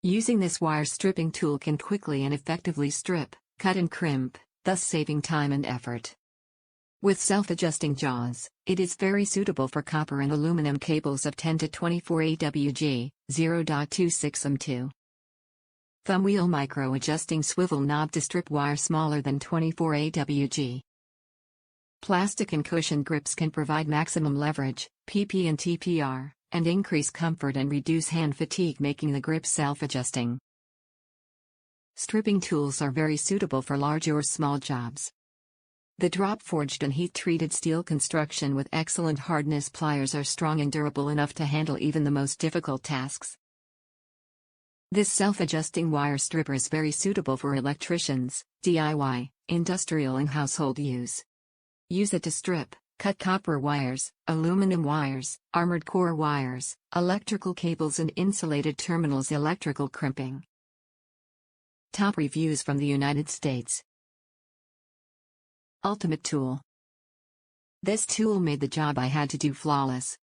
Using this wire stripping tool can quickly and effectively strip, cut and crimp, thus saving time and effort. With self-adjusting jaws, it is very suitable for copper and aluminum cables of 10 to 24 AWG, 0.26 m2. Thumb wheel micro-adjusting swivel knob to strip wire smaller than 24 AWG. Plastic and cushion grips can provide maximum leverage, PP&TPR, and increase comfort and reduce hand fatigue, making the grip self-adjusting. Stripping tools are very suitable for large or small jobs. The drop-forged and heat-treated steel construction with excellent hardness pliers are strong and durable enough to handle even the most difficult tasks. This self-adjusting wire stripper is very suitable for electricians, DIY, industrial and household use. Use it to strip, cut copper wires, aluminum wires, armored core wires, electrical cables and insulated terminals. Electrical crimping. Top reviews from the United States. Ultimate tool. This tool made the job I had to do flawless.